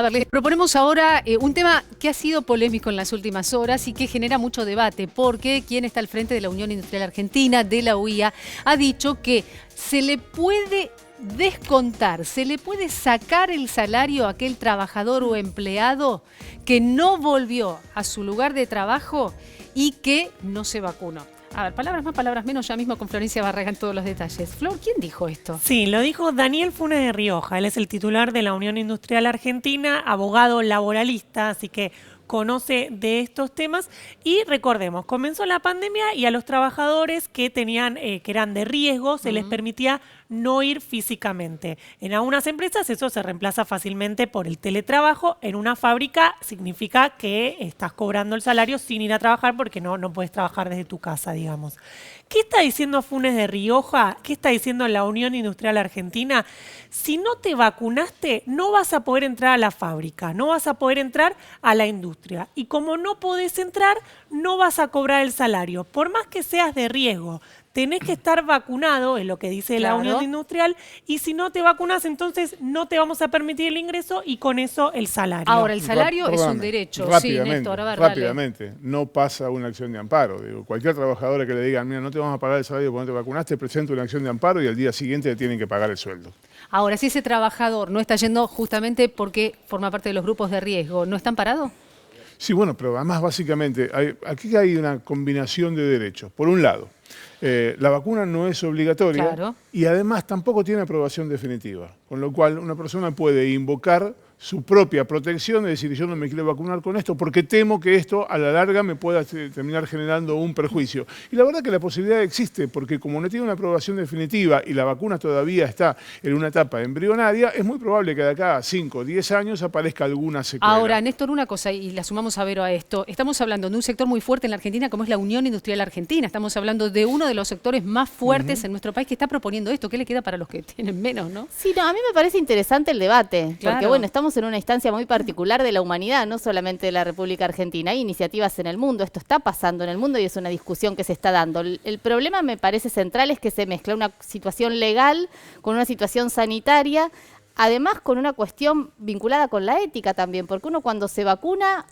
A ver, les proponemos ahora un tema que ha sido polémico en las últimas horas y que genera mucho debate, porque quien está al frente de la Unión Industrial Argentina, de la UIA, ha dicho que se le puede descontar, se le puede sacar el salario a aquel trabajador o empleado que no volvió a su lugar de trabajo y que no se vacunó. A ver, palabras más, palabras menos, ya mismo con Florencia Barragán todos los detalles. Flor, ¿quién dijo esto? Sí, lo dijo Daniel Funes de Rioja. Él es el titular de la Unión Industrial Argentina, abogado laboralista, así que conoce de estos temas. Y recordemos, comenzó la pandemia y a los trabajadores que tenían, que eran de riesgo, se les permitía no ir físicamente. En algunas empresas eso se reemplaza fácilmente por el teletrabajo. En una fábrica significa que estás cobrando el salario sin ir a trabajar porque no puedes trabajar desde tu casa, digamos. ¿Qué está diciendo Funes de Rioja? ¿Qué está diciendo la Unión Industrial Argentina? Si no te vacunaste, no vas a poder entrar a la fábrica, no vas a poder entrar a la industria. Y como no podés entrar, no vas a cobrar el salario. Por más que seas de riesgo, tenés que estar vacunado, es lo que dice la Unión Industrial, y si no te vacunas, entonces no te vamos a permitir el ingreso y con eso el salario. Ahora, el salario es un derecho. Rápidamente, sí, Néstor, a ver, rápidamente. No pasa una acción de amparo. Digo, cualquier trabajadora que le digan, mira, no te vamos a pagar el salario porque no te vacunaste, presenta una acción de amparo y al día siguiente le tienen que pagar el sueldo. Ahora, si ese trabajador no está yendo justamente porque forma parte de los grupos de riesgo, ¿no están parados? Sí, bueno, pero además básicamente aquí hay una combinación de derechos. Por un lado, la vacuna no es obligatoria y además tampoco tiene aprobación definitiva, con lo cual una persona puede invocar su propia protección, es decir, yo no me quiero vacunar con esto porque temo que esto a la larga me pueda terminar generando un perjuicio. Y la verdad que la posibilidad existe, porque como no tiene una aprobación definitiva y la vacuna todavía está en una etapa embrionaria, es muy probable que de acá a 5 o 10 años aparezca alguna secuela. Ahora, Néstor, una cosa, y la sumamos a Vero a esto, estamos hablando de un sector muy fuerte en la Argentina como es la Unión Industrial Argentina, estamos hablando de uno de los sectores más fuertes en nuestro país que está proponiendo esto. ¿Qué le queda para los que tienen menos, no? Sí, no, a mí me parece interesante el debate, porque bueno, estamos en una instancia muy particular de la humanidad, no solamente de la República Argentina. Hay iniciativas en el mundo, esto está pasando en el mundo y es una discusión que se está dando. El problema me parece central es que se mezcla una situación legal con una situación sanitaria, además con una cuestión vinculada con la ética también, porque uno cuando se vacuna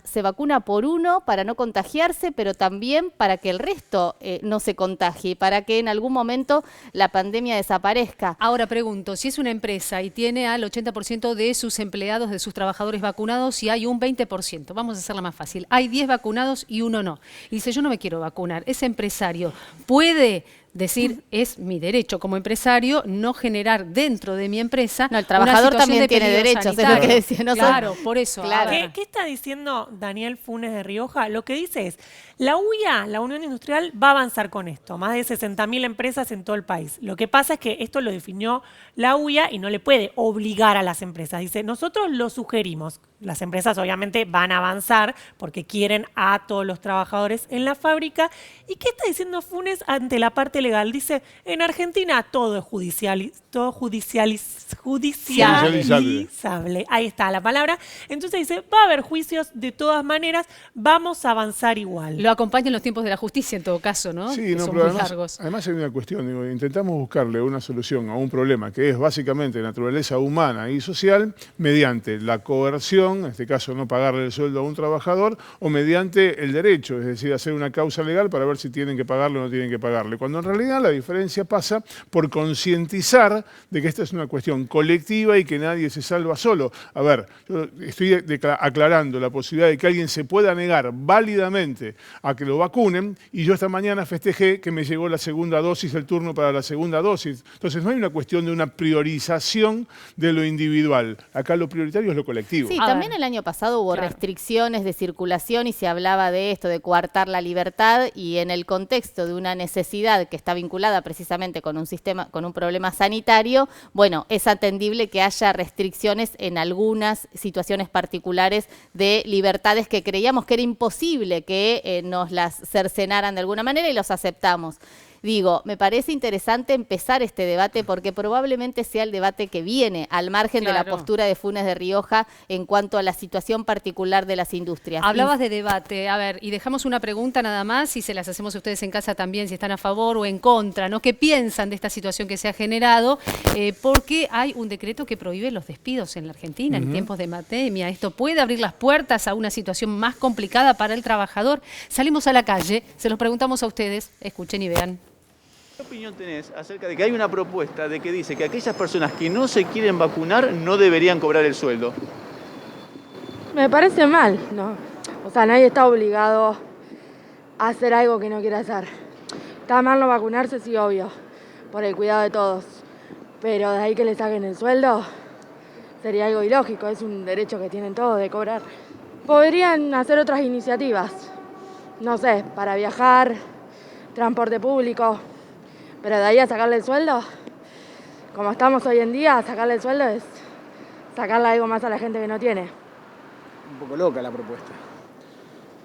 por uno para no contagiarse, pero también para que el resto no se contagie, para que en algún momento la pandemia desaparezca. Ahora pregunto, si es una empresa y tiene al 80% de sus empleados, de sus trabajadores vacunados y hay un 20%, vamos a hacerla más fácil, hay 10 vacunados y uno no, y dice yo no me quiero vacunar, ese empresario puede decir, es mi derecho como empresario no generar dentro de mi empresa. No, el trabajador también tiene derechos, es lo que decía. No claro, por eso. Claro. ¿Qué está diciendo Daniel Funes de Rioja? Lo que dice es, la UIA, la Unión Industrial, va a avanzar con esto. Más de 60.000 empresas en todo el país. Lo que pasa es que esto lo definió la UIA y no le puede obligar a las empresas. Dice, nosotros lo sugerimos. Las empresas obviamente van a avanzar porque quieren a todos los trabajadores en la fábrica. ¿Y qué está diciendo Funes ante la parte legal? Dice, en Argentina todo es judicializable. Ahí está la palabra. Entonces dice, va a haber juicios de todas maneras, vamos a avanzar igual. Lo acompañan los tiempos de la justicia en todo caso, ¿no? Sí, no, son pero muy largos. Además hay una cuestión, digo, intentamos buscarle una solución a un problema que es básicamente de naturaleza humana y social mediante la coerción, en este caso no pagarle el sueldo a un trabajador, o mediante el derecho, es decir, hacer una causa legal para ver si tienen que pagarle o no tienen que pagarle. Cuando en realidad la diferencia pasa por concientizar de que esta es una cuestión colectiva y que nadie se salva solo. A ver, yo estoy aclarando la posibilidad de que alguien se pueda negar válidamente a que lo vacunen y yo esta mañana festejé que me llegó la segunda dosis, el turno para la segunda dosis. Entonces no hay una cuestión de una priorización de lo individual. Acá lo prioritario es lo colectivo. Sí, también el año pasado hubo restricciones de circulación y se hablaba de esto, de coartar la libertad, y en el contexto de una necesidad que está vinculada precisamente con un sistema, con un problema sanitario, bueno, es atendible que haya restricciones en algunas situaciones particulares de libertades que creíamos que era imposible que nos las cercenaran de alguna manera y los aceptamos. Digo, me parece interesante empezar este debate porque probablemente sea el debate que viene al margen de la postura de Funes de Rioja en cuanto a la situación particular de las industrias. Hablabas de debate, a ver, y dejamos una pregunta nada más, y se las hacemos a ustedes en casa también, si están a favor o en contra, ¿no? ¿Qué piensan de esta situación que se ha generado? Porque hay un decreto que prohíbe los despidos en la Argentina en tiempos de pandemia. ¿Esto puede abrir las puertas a una situación más complicada para el trabajador? Salimos a la calle, se los preguntamos a ustedes, escuchen y vean. ¿Qué opinión tenés acerca de que hay una propuesta de que dice que aquellas personas que no se quieren vacunar no deberían cobrar el sueldo? Me parece mal, ¿no? O sea, nadie está obligado a hacer algo que no quiere hacer. Está mal no vacunarse, sí, obvio, por el cuidado de todos. Pero de ahí que le saquen el sueldo sería algo ilógico, es un derecho que tienen todos de cobrar. Podrían hacer otras iniciativas, no sé, para viajar, transporte público. Pero de ahí a sacarle el sueldo, como estamos hoy en día, sacarle el sueldo es sacarle algo más a la gente que no tiene. Un poco loca la propuesta.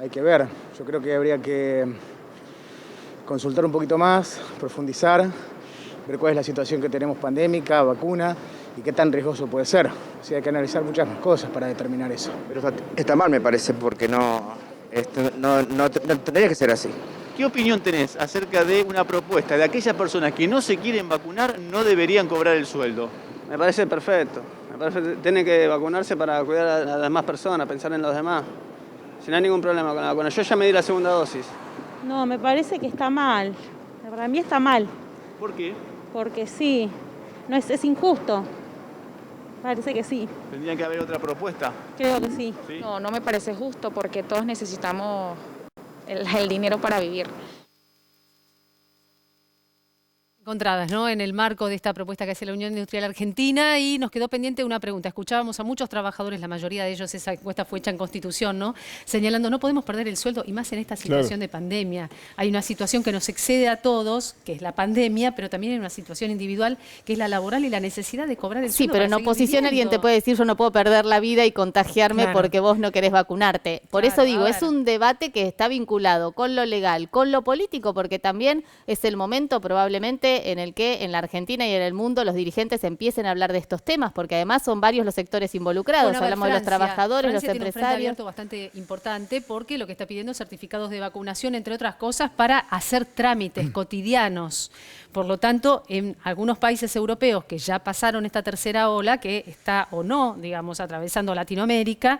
Hay que ver. Yo creo que habría que consultar un poquito más, profundizar, ver cuál es la situación que tenemos pandémica, vacuna y qué tan riesgoso puede ser. O sea, hay que analizar muchas cosas para determinar eso. Pero está mal, me parece, porque no tendría que ser así. ¿Qué opinión tenés acerca de una propuesta de aquellas personas que no se quieren vacunar no deberían cobrar el sueldo? Me parece perfecto. Me parece que tiene que vacunarse para cuidar a las demás personas, pensar en los demás. Si no hay ningún problema con la vacuna. Yo ya me di la segunda dosis. No, me parece que está mal. Para mí está mal. ¿Por qué? Porque sí, no es injusto. Parece que sí. ¿Tendría que haber otra propuesta? Creo que sí. ¿Sí? No, no me parece justo porque todos necesitamos el dinero para vivir. Encontradas, ¿no? En el marco de esta propuesta que hace la Unión Industrial Argentina, y nos quedó pendiente una pregunta. Escuchábamos a muchos trabajadores, la mayoría de ellos, esa encuesta fue hecha en Constitución, ¿no? Señalando, no podemos perder el sueldo, y más en esta situación de pandemia. Hay una situación que nos excede a todos, que es la pandemia, pero también hay una situación individual, que es la laboral y la necesidad de cobrar el sueldo. Sí, pero en oposición alguien te puede decir, yo no puedo perder la vida y contagiarme porque vos no querés vacunarte. Por eso digo, es un debate que está vinculado con lo legal, con lo político, porque también es el momento probablemente en el que en la Argentina y en el mundo los dirigentes empiecen a hablar de estos temas, porque además son varios los sectores involucrados. Bueno, hablamos de los trabajadores, los tiene empresarios. Un frente abierto bastante importante, porque lo que está pidiendo es certificados de vacunación, entre otras cosas, para hacer trámites cotidianos. Por lo tanto, en algunos países europeos que ya pasaron esta tercera ola, que está o no, digamos, atravesando Latinoamérica,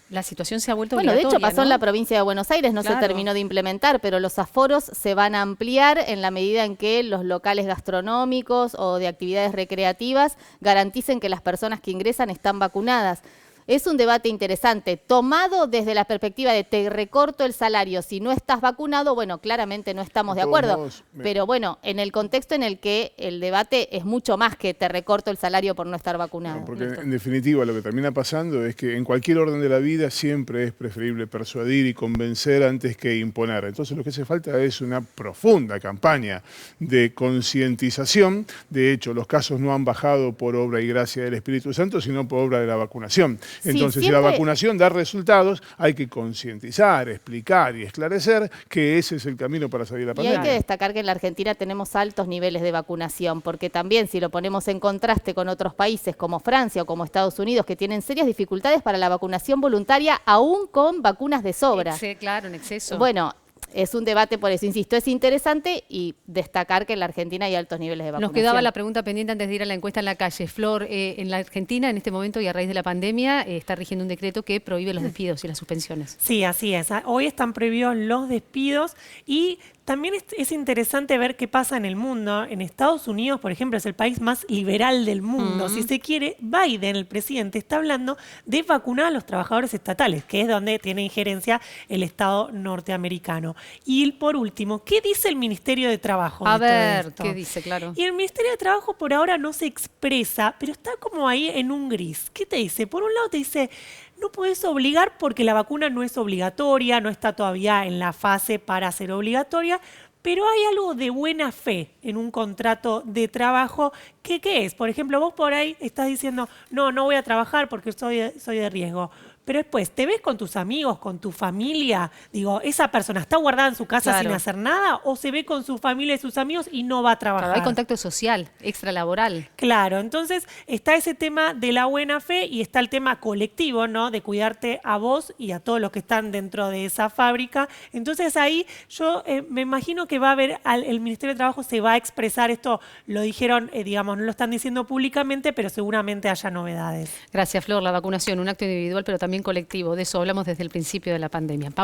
la situación se ha vuelto obligatoria. De hecho pasó ¿no? en la provincia de Buenos Aires, no se terminó de implementar, pero los aforos se van a ampliar en la medida en que los locales gastronómicos o de actividades recreativas garanticen que las personas que ingresan están vacunadas. Es un debate interesante, tomado desde la perspectiva de te recorto el salario si no estás vacunado. Bueno, claramente no estamos de acuerdo, pero bueno, en el contexto en el que el debate es mucho más que te recorto el salario por no estar vacunado. No, porque en definitiva lo que termina pasando es que en cualquier orden de la vida siempre es preferible persuadir y convencer antes que imponer. Entonces lo que hace falta es una profunda campaña de concientización. De hecho, los casos no han bajado por obra y gracia del Espíritu Santo, sino por obra de la vacunación. Entonces, si la vacunación da resultados, hay que concientizar, explicar y esclarecer que ese es el camino para salir de la pandemia. Y hay que destacar que en la Argentina tenemos altos niveles de vacunación, porque también si lo ponemos en contraste con otros países como Francia o como Estados Unidos, que tienen serias dificultades para la vacunación voluntaria, aún con vacunas de sobra. Claro, en exceso. Bueno, es un debate, por eso insisto, es interesante, y destacar que en la Argentina hay altos niveles de vacunación. Nos quedaba la pregunta pendiente antes de ir a la encuesta en la calle. Flor, en la Argentina en este momento y a raíz de la pandemia está rigiendo un decreto que prohíbe los despidos y las suspensiones. Sí, así es. Hoy están prohibidos los despidos y también es interesante ver qué pasa en el mundo. En Estados Unidos, por ejemplo, es el país más liberal del mundo. Si se quiere, Biden, el presidente, está hablando de vacunar a los trabajadores estatales, que es donde tiene injerencia el Estado norteamericano. Y por último, ¿qué dice el Ministerio de Trabajo? A ver, ¿qué dice? Claro. Y el Ministerio de Trabajo por ahora no se expresa, pero está como ahí en un gris. ¿Qué te dice? Por un lado te dice, no puedes obligar porque la vacuna no es obligatoria, no está todavía en la fase para ser obligatoria, pero hay algo de buena fe en un contrato de trabajo. ¿Qué es? Por ejemplo, vos por ahí estás diciendo, no voy a trabajar porque soy de riesgo. Pero después, ¿te ves con tus amigos, con tu familia? Digo, ¿esa persona está guardada en su casa Claro. sin hacer nada? ¿O se ve con su familia y sus amigos y no va a trabajar? Claro, hay contacto social, extralaboral. Claro, entonces está ese tema de la buena fe y está el tema colectivo, ¿no? De cuidarte a vos y a todos los que están dentro de esa fábrica. Entonces ahí yo me imagino que va a haber, el Ministerio de Trabajo se va a expresar esto, lo dijeron, digamos, no lo están diciendo públicamente, pero seguramente haya novedades. Gracias, Flor. La vacunación, un acto individual, pero también colectivo. De eso hablamos desde el principio de la pandemia. Pausa.